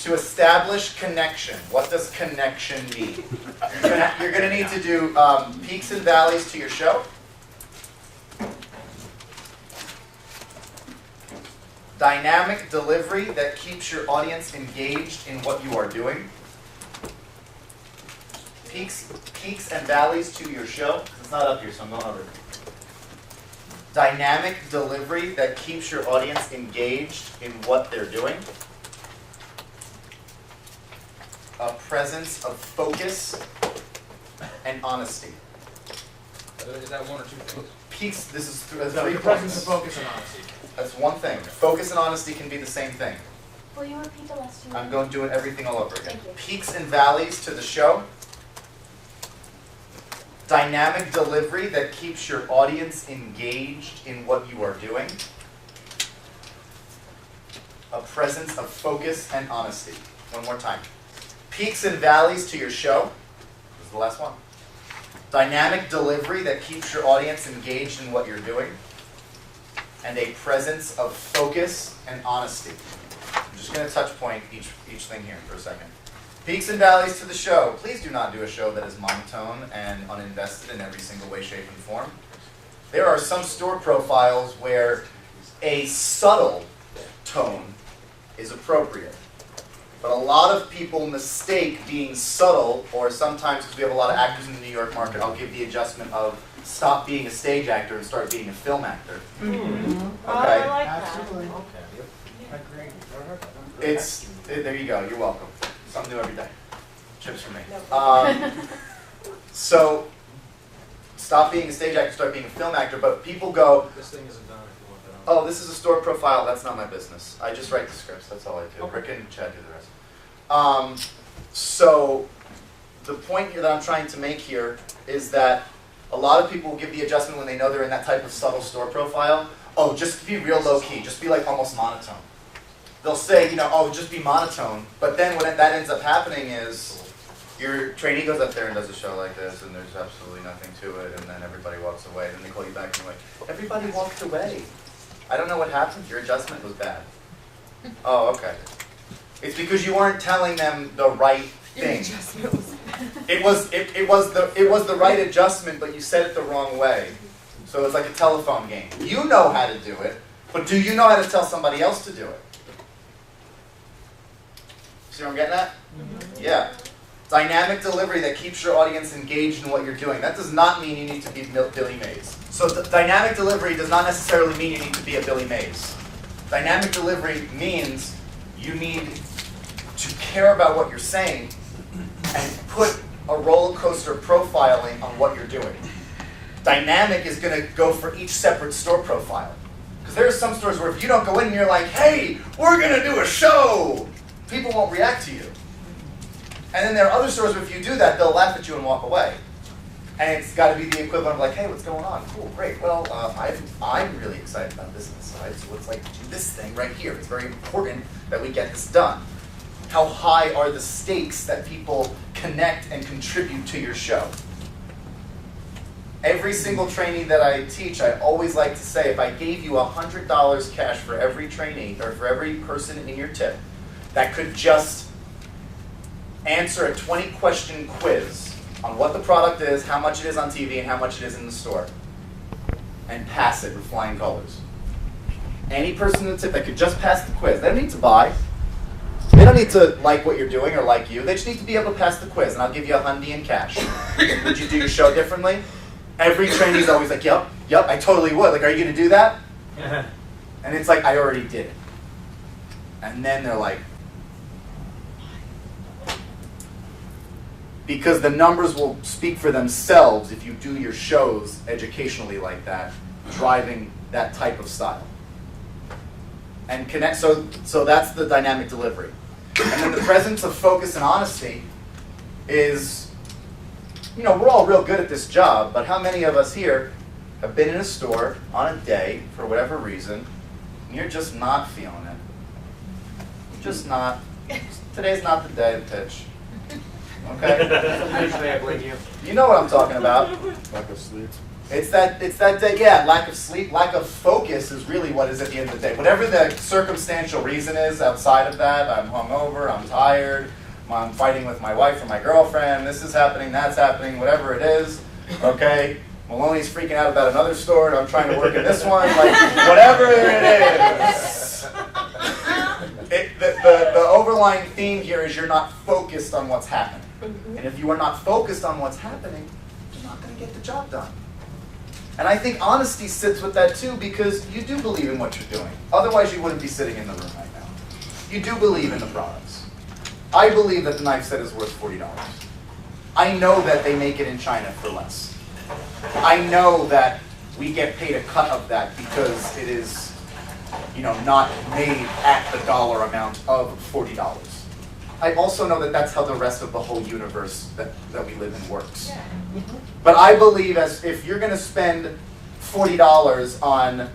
To establish connection. What does connection mean? You're going to need to do peaks and valleys to your show. Dynamic delivery that keeps your audience engaged in what you are doing. Peaks and valleys to your show. It's not up here, so I'm going over it. Dynamic delivery that keeps your audience engaged in what they're doing. A presence of focus and honesty. Is that one or two things? Peaks, this is three The presence of focus and honesty. That's one thing. Focus and honesty can be the same thing. Will you repeat the last two? I'm going to do everything all over again. Thank you. Peaks and valleys to the show. Dynamic delivery that keeps your audience engaged in what you are doing. A presence of focus and honesty. One more time. Peaks and valleys to your show. This is the last one. Dynamic delivery that keeps your audience engaged in what you're doing. And a presence of focus and honesty. I'm just going to touch point each thing here for a second. Peaks and valleys to the show. Please do not do a show that is monotone and uninvested in every single way, shape, and form. There are some store profiles where a subtle tone is appropriate. But a lot of people mistake being subtle, or sometimes, because we have a lot of actors in the New York market, I'll give the adjustment of stop being a stage actor and start being a film actor. Mm-hmm. Okay? I like Absolutely. that. Agree. There you go. You're welcome. Something new every day. Chips for me. So, stop being a stage actor, start being a film actor. But people go, This thing isn't done if you want that on. oh, this is a store profile. That's not my business. I just write the scripts. That's all I do. Okay. Rick and Chad do the rest. So, the point here that I'm trying to make here is that a lot of people will give the adjustment when they know they're in that type of subtle store profile. Oh, just be real low key. Just be like almost monotone. They'll say, you know, oh, just be monotone. But then what that ends up happening is your trainee goes up there and does a show like this, and there's absolutely nothing to it, and then everybody walks away. Then they call you back and you're like, everybody walked away. I don't know what happened. Your adjustment was bad. Oh, okay. It's because you weren't telling them the right thing. It was the right adjustment, but you said it the wrong way. So it's like a telephone game. You know how to do it, but do you know how to tell somebody else to do it? See what I'm getting at? Mm-hmm. Yeah. Dynamic delivery that keeps your audience engaged in what you're doing. That does not mean you need to be Billy Mays. So dynamic delivery does not necessarily mean you need to be a Billy Mays. Dynamic delivery means you need to care about what you're saying and put a roller coaster profiling on what you're doing. Dynamic is going to go for each separate store profile. Because there are some stores where if you don't go in and you're like, hey, we're going to do a show, people won't react to you. And then there are other stores where if you do that, they'll laugh at you and walk away. And it's got to be the equivalent of like, hey, what's going on? Cool, great. Well, I'm really excited about this inside, so let's like do this thing right here. It's very important that we get this done. How high are the stakes that people connect and contribute to your show? Every single trainee that I teach, I always like to say, if I gave you $100 cash for every trainee, or for every person in your tip, that could just answer a 20-question quiz on what the product is, how much it is on TV, and how much it is in the store, and pass it with flying colors. Any person in the tip that could just pass the quiz, they don't need to buy. They don't need to like what you're doing or like you. They just need to be able to pass the quiz, and I'll give you $100 in cash. Would you do your show differently? Every trainee's always like, yep, I totally would. Like, are you going to do that? And it's like, I already did it. And then they're like, because the numbers will speak for themselves if you do your shows educationally like that, driving that type of style. And connect. So that's the dynamic delivery. And then the presence of focus and honesty is, you know, we're all real good at this job, but how many of us here have been in a store on a day for whatever reason, and you're just not feeling it? You're just not. Today's not the day to pitch. Okay? Usually I blame you. You know what I'm talking about. Lack of sleep. It's that day, lack of sleep, lack of focus is really what is at the end of the day. Whatever the circumstantial reason is outside of that, I'm hungover, I'm tired, I'm fighting with my wife or my girlfriend, this is happening, that's happening, whatever it is, okay? Maloney's freaking out about another store, and I'm trying to work in this one, like, whatever it is. The overlying theme here is you're not focused on what's happening. And if you are not focused on what's happening, you're not going to get the job done. And I think honesty sits with that too, because you do believe in what you're doing. Otherwise, you wouldn't be sitting in the room right now. You do believe in the products. I believe that the knife set is worth $40. I know that they make it in China for less. I know that we get paid a cut of that because it is, not made at the dollar amount of $40. I also know that that's how the rest of the whole universe that we live in works. Yeah. But I believe if you're going to spend $40 on,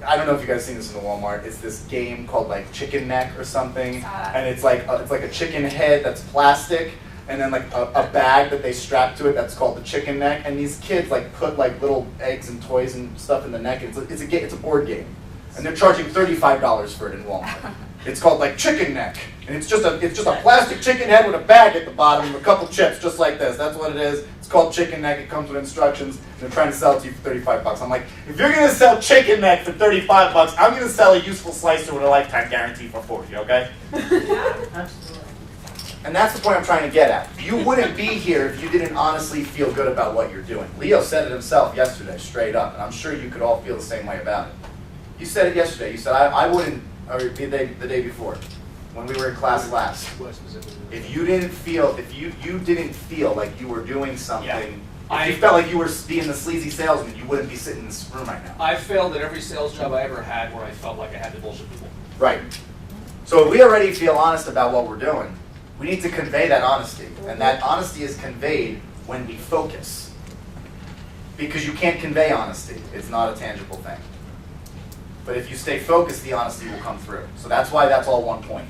I don't know if you guys seen this in the Walmart, it's this game called like Chicken Neck or something, and it's like a chicken head that's plastic, and then like a bag that they strap to it that's called the chicken neck, and these kids like put like little eggs and toys and stuff in the neck, and it's a board game, and they're charging $35 for it in Walmart. It's called like Chicken Neck, and it's just a plastic chicken head with a bag at the bottom and a couple chips, just like this. That's what it is. It's called Chicken Neck. It comes with instructions. They're trying to sell it to you for $35. I'm like, if you're gonna sell Chicken Neck for $35, I'm gonna sell a useful slicer with a lifetime guarantee for $40. Okay? Yeah, absolutely. And that's the point I'm trying to get at. You wouldn't be here if you didn't honestly feel good about what you're doing. Leo said it himself yesterday, straight up, and I'm sure you could all feel the same way about it. You said it yesterday. You said I wouldn't. Or the day before, when we were in class last. If you didn't feel like you were doing something, if you felt like you were being the sleazy salesman, you wouldn't be sitting in this room right now. I failed at every sales job I ever had where I felt like I had to bullshit people. Right. So if we already feel honest about what we're doing, we need to convey that honesty. And that honesty is conveyed when we focus. Because you can't convey honesty. It's not a tangible thing. But if you stay focused, the honesty will come through. So that's why that's all one point.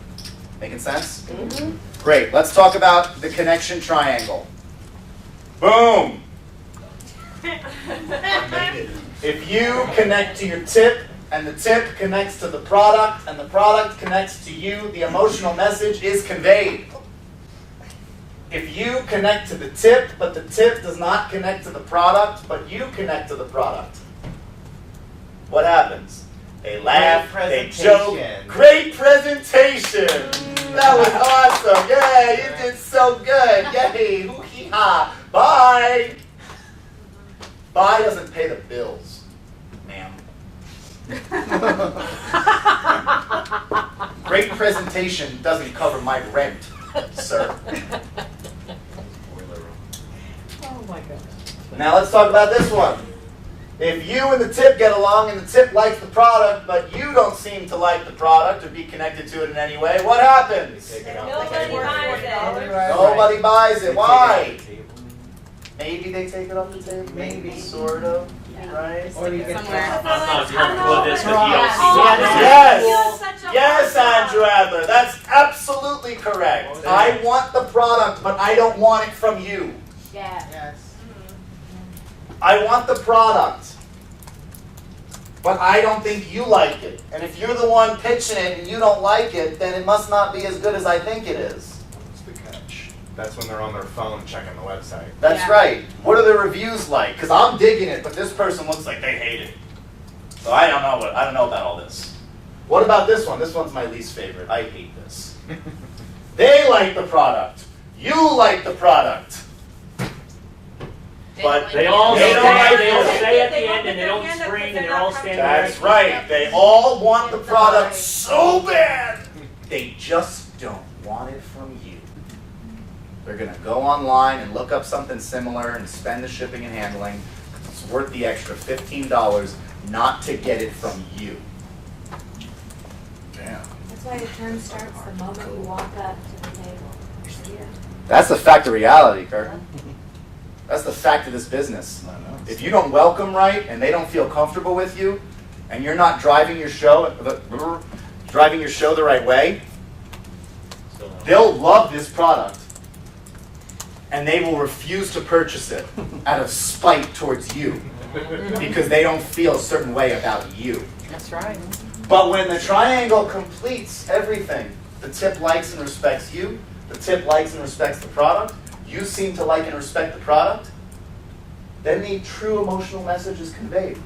Making sense? Mm-hmm. Great. Let's talk about the connection triangle. Boom! If you connect to your tip, and the tip connects to the product, and the product connects to you, the emotional message is conveyed. If you connect to the tip, but the tip does not connect to the product, but you connect to the product, what happens? They laugh, they joke. Great presentation! That was awesome! Yeah, you did so good! Yay! Hoo-hee-ha! Bye! Bye doesn't pay the bills, ma'am. Great presentation doesn't cover my rent, sir. Oh my goodness. Now let's talk about this one. If you and the tip get along and the tip likes the product, but you don't seem to like the product or be connected to it in any way, what happens? Nobody buys it. Nobody buys it. Why? Maybe they take it off the table. Maybe, sort of. Right? Or you get Somewhere. Yes, Andrew Adler. That's absolutely correct. I want the product, but I don't want it from you. Yeah. Yes. I want the product, but I don't think you like it. And if you're the one pitching it and you don't like it, then it must not be as good as I think it is. What's the catch? That's when they're on their phone checking the website. That's right. What are the reviews like? Because I'm digging it, but this person looks like they hate it. So I don't know about all this. What about this one? This one's my least favorite. I hate this. They like the product. You like the product. But They all They stay, don't like they all it. stay at the end and they don't scream and they're all standing there. That's right. They all want the product so bad. They just don't want it from you. They're going to go online and look up something similar and spend the shipping and handling. It's worth the extra $15 not to get it from you. Damn. That's why the term starts the moment you walk up to the table. Yeah. That's the fact of reality, Kurt. That's the fact of this business. If you don't welcome right and they don't feel comfortable with you, and you're not driving your show the right way, they'll love this product. and they will refuse to purchase it out of spite towards you because they don't feel a certain way about you. That's right. But when the triangle completes everything, the tip likes and respects you, the tip likes and respects the product, you seem to like and respect the product, then the true emotional message is conveyed.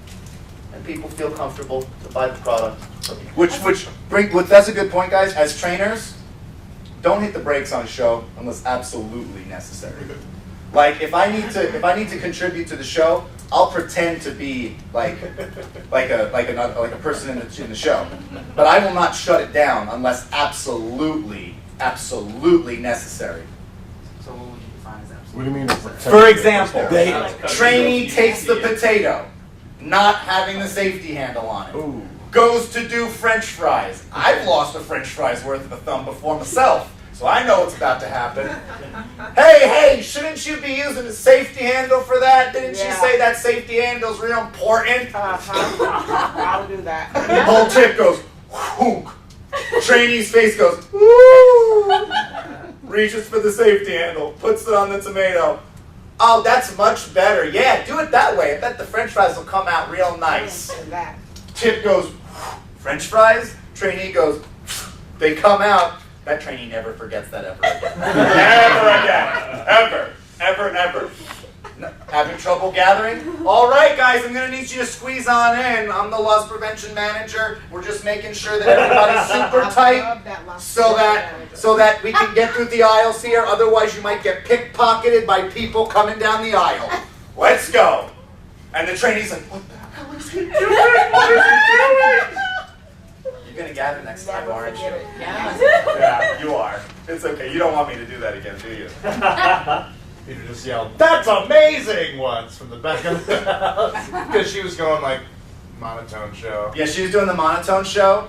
And people feel comfortable to buy the product. That's a good point, guys. As trainers, don't hit the brakes on a show unless absolutely necessary. Like if I need to contribute to the show, I'll pretend to be like a person in the show, but I will not shut it down unless absolutely necessary. So what would you define as absolute? What do you mean? For example, They- trainee takes the potato, not having the safety handle on it. Ooh. Goes to do French fries. I've lost a French fries worth of a thumb before myself, so I know what's about to happen. Hey, shouldn't you be using a safety handle for that? Didn't you say that safety handle's real important? I'll do that. The whole tip goes, whoonk. Trainee's face goes, woo. Reaches for the safety handle, puts it on the tomato. Oh, that's much better. Yeah, do it that way. I bet the French fries will come out real nice. That. Tip goes, French fries. Trainee goes, they come out. That trainee never forgets that ever again. Ever. No, having trouble gathering? All right, guys, I'm going to need you to squeeze on in. I'm the loss prevention manager. We're just making sure that everybody's super tight so that we can get through the aisles here. Otherwise, you might get pickpocketed by people coming down the aisle. Let's go. And the trainee's like, what the hell is he doing? What is he doing? You're going to gather next time, aren't you? Yeah, you are. It's okay. You don't want me to do that again, do you? Peter just yelled, "That's amazing!" once from the back of the house. Because she was going like, monotone show. Yeah, she was doing the monotone show,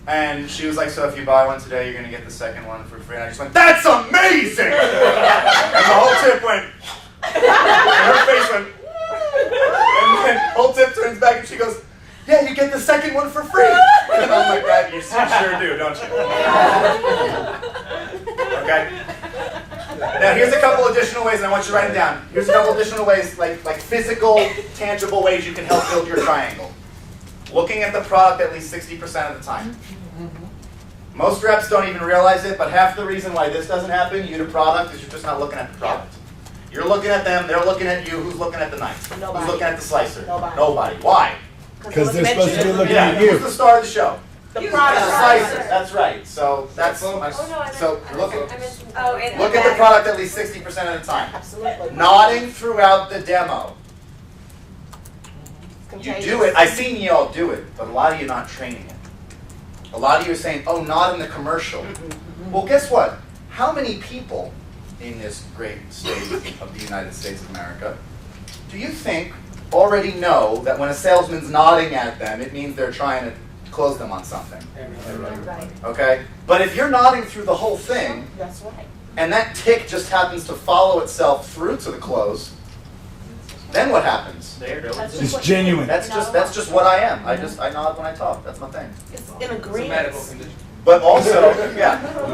and she was like, so if you buy one today, you're going to get the second one for free. And I just went, that's amazing! And the whole tip went, and her face went, and then the whole tip turns back and she goes, yeah, you get the second one for free. And I'm like, that you sure do, don't you? Okay? Now here's a couple additional ways, and I want you to write them down. Here's a couple additional ways, like physical, tangible ways you can help build your triangle. Looking at the product at least 60% of the time. Most reps don't even realize it, but half the reason why this doesn't happen, you to product, is you're just not looking at the product. You're looking at them, they're looking at you, who's looking at the knife? Nobody. Who's looking at the slicer? Nobody. Why? Because they're supposed to be looking Yeah, at who's you. the star of the show? The The product. slicer, that's right. So that's Oh, no, I meant, so look at in look at the product at least 60% of the time. Absolutely. Nodding throughout the demo. You do it. I've seen you all do it, but a lot of you are not training it. A lot of you are saying, oh, not in the commercial. Well, guess what? How many people in this great state of the United States of America do you think already know that when a salesman's nodding at them, it means they're trying to close them on something? Right. Okay? But if you're nodding through the whole thing, That's right. and that tick just happens to follow itself through to the close, then what happens? It's genuine. That's just what I am. I nod when I talk. That's my thing. It's in It's a medical agreement. condition. But also,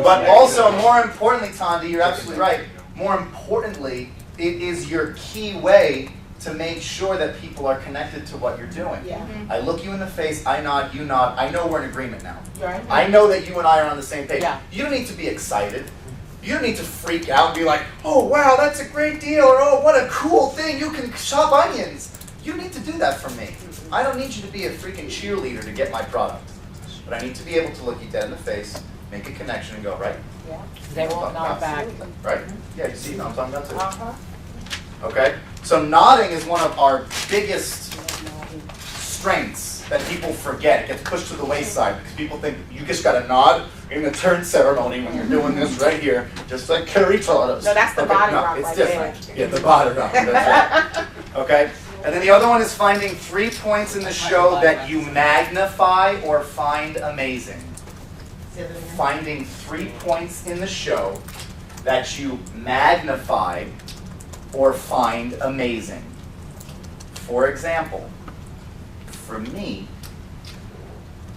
but also more importantly, Tandy, you're absolutely right. More importantly, it is your key way to make sure that people are connected to what you're doing. Yeah. I look you in the face, I nod, you nod. I know we're in agreement now. Right. I know that you and I are on the same page. Yeah. You don't need to be excited. You don't need to freak out and be like, oh wow, that's a great deal, or oh, what a cool thing, you can chop onions. You don't need to do that for me. I don't need you to be a freaking cheerleader to get my product. But I need to be able to look you dead in the face, make a connection and go, right? Yeah. They won't nod back. Right? Yeah, you see what I'm talking about too. Uh-huh. Okay? So nodding is one of our biggest strengths that people forget. It gets pushed to the wayside because people think you just got to nod in the turn ceremony when you're doing this right here, just like Carrie taught us. No, that's the body no, rock it's right different. there. Yeah, the body rock. That's right. Okay? And then the other one is finding 3 points in the show that you magnify or find amazing. Finding 3 points in the show that you magnify or find amazing. For example, for me,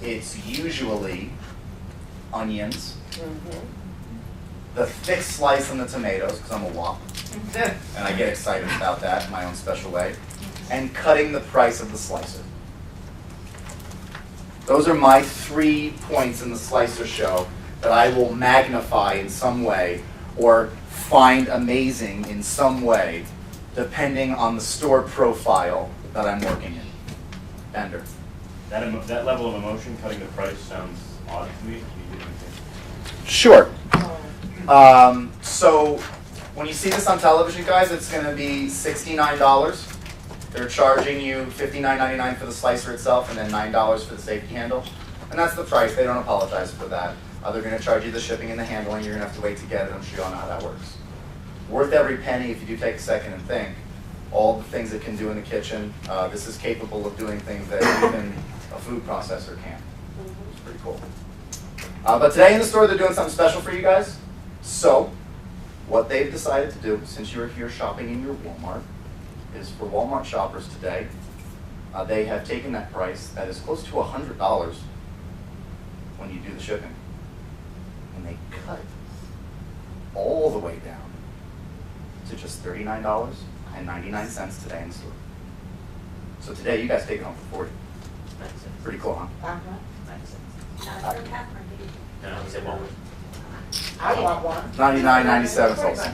it's usually onions the thick slice on the tomatoes, because I'm a wop, and I get excited about that in my own special way, and cutting the price of the slicer. Those are my 3 points in the slicer show that I will magnify in some way or find amazing in some way, depending on the store profile that I'm working in. Bender. That level of emotion, cutting the price, sounds odd to me. Sure. So when you see this on television, guys, it's going to be $69. They're charging you $59.99 for the slicer itself and then $9 for the safety handle. And that's the price. They don't apologize for that. They're going to charge you the shipping and the handling. You're going to have to wait to get it. I'm sure you all know how that works. Worth every penny if you do take a second and think. All the things it can do in the kitchen. This is capable of doing things that even a food processor can't. It's pretty cool. But today in the store, they're doing something special for you guys. So what they've decided to do, since you're here shopping in your Walmart, is for Walmart shoppers today, they have taken that price that is close to $100 when you do the shipping, and they cut it all the way down to just $39.99 today in the store. So today you guys take it home for $40. Pretty cool, huh? Not for Catherine. No, he said one. I want one. $99.97 also.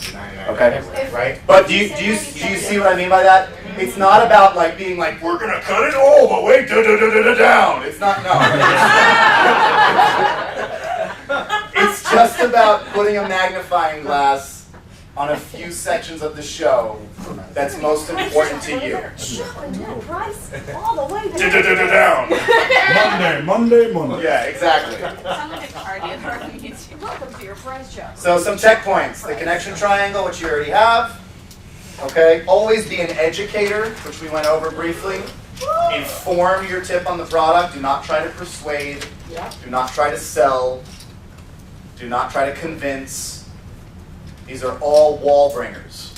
Okay. Right? But do you see what I mean by that? It's not about like being like, we're gonna cut it all the way down. It's not, no. It's just about putting a magnifying glass on a few sections of the show that's most important to you. Shopping that price all the way to Down. Monday. Yeah, exactly. Welcome to your price show. So some checkpoints. The connection triangle, which you already have. Okay. Always be an educator, which we went over briefly. Inform your tip on the product. Do not try to persuade. Do not try to sell. Do not try to convince. These are all wall bringers.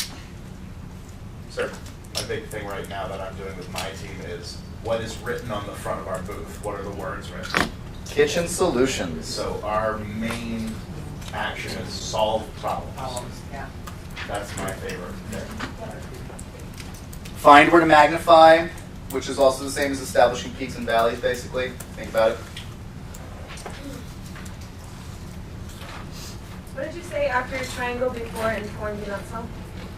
Sir. My big thing right now that I'm doing with my team is what is written on the front of our booth. What are the words written? Kitchen solutions. So our main action is solve problems. Yeah. That's my favorite thing. Find where to magnify, which is also the same as establishing peaks and valleys, basically. Think about it. What did you say after triangle before inform do not sell?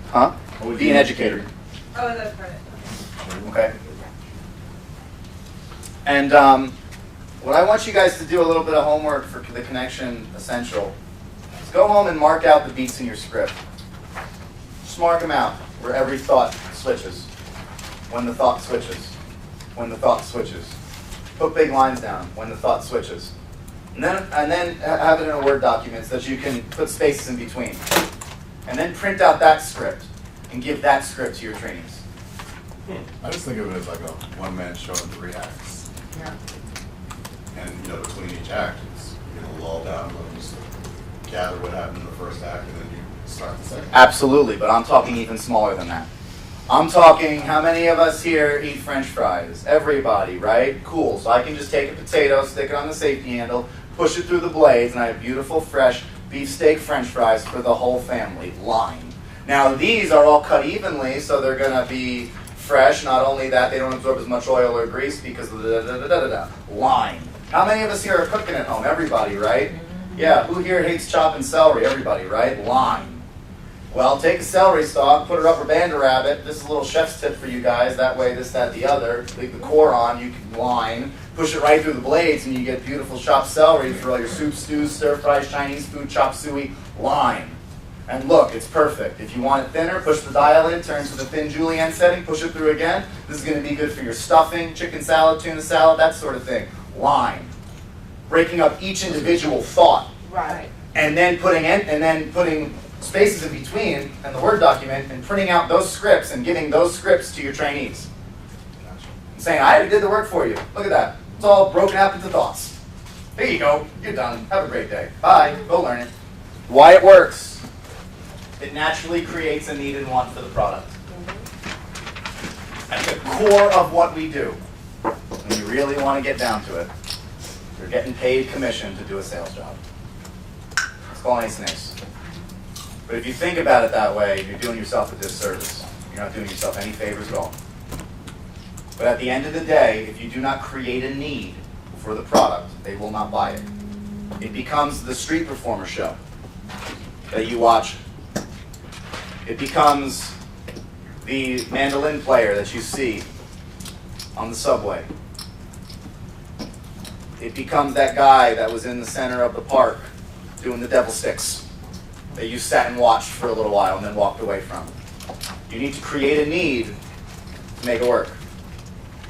Huh? Be an educator. Oh, that's part of it. Okay. And what I want you guys to do a little bit of homework for the Connection Essential is go home and mark out the beats in your script. Just mark them out where every thought switches. When the thought switches. When the thought switches. Put big lines down when the thought switches. And then have it in a Word document so that you can put spaces in between. And then print out that script and give that script to your trainees. I just think of it as like a one-man show in 3 acts. Yeah. And, between each act, it's, lull down, let them just gather what happened in the first act, and then you start the second. Absolutely, but I'm talking even smaller than that. I'm talking, how many of us here eat French fries? Everybody, right? Cool. So I can just take a potato, stick it on the safety handle, push it through the blades, and I have beautiful, fresh beefsteak French fries for the whole family. Line. Now these are all cut evenly, so they're going to be fresh. Not only that, they don't absorb as much oil or grease because of the da-da-da-da-da. Line. How many of us here are cooking at home? Everybody, right? Yeah, who here hates chopping celery? Everybody, right? Line. Well, take a celery stalk, put a rubber band around it. This is a little chef's tip for you guys. That way, this, that, the other. Leave the core on, you can line. Push it right through the blades, and you get beautiful chopped celery for all your soups, stews, stir-fries, Chinese food, chop suey. Line. And look, it's perfect. If you want it thinner, push the dial in, turn to the thin julienne setting, push it through again. This is going to be good for your stuffing, chicken salad, tuna salad, that sort of thing. Line. Breaking up each individual thought. Right. And then putting spaces in between and the Word document and printing out those scripts and giving those scripts to your trainees. And saying, I already did the work for you. Look at that. It's all broken up into thoughts. There you go. You're done. Have a great day. Bye. Go learn it. Why it works. It naturally creates a need and want for the product. At the core of what we do, when you really want to get down to it, you're getting paid commission to do a sales job. Let's call an ace and ace. But if you think about it that way, you're doing yourself a disservice. You're not doing yourself any favors at all. But at the end of the day, if you do not create a need for the product, they will not buy it. It becomes the street performer show that you watch. It becomes the mandolin player that you see on the subway. It becomes that guy that was in the center of the park doing the devil sticks that you sat and watched for a little while and then walked away from. You need to create a need to make it work,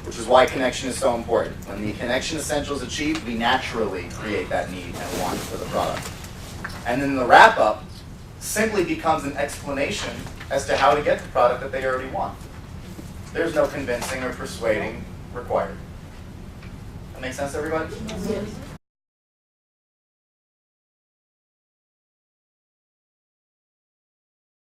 which is why connection is so important. When the connection essential is achieved, we naturally create that need and want for the product. And then the wrap-up simply becomes an explanation as to how to get the product that they already want. There's no convincing or persuading required. That make sense to everybody? Yes.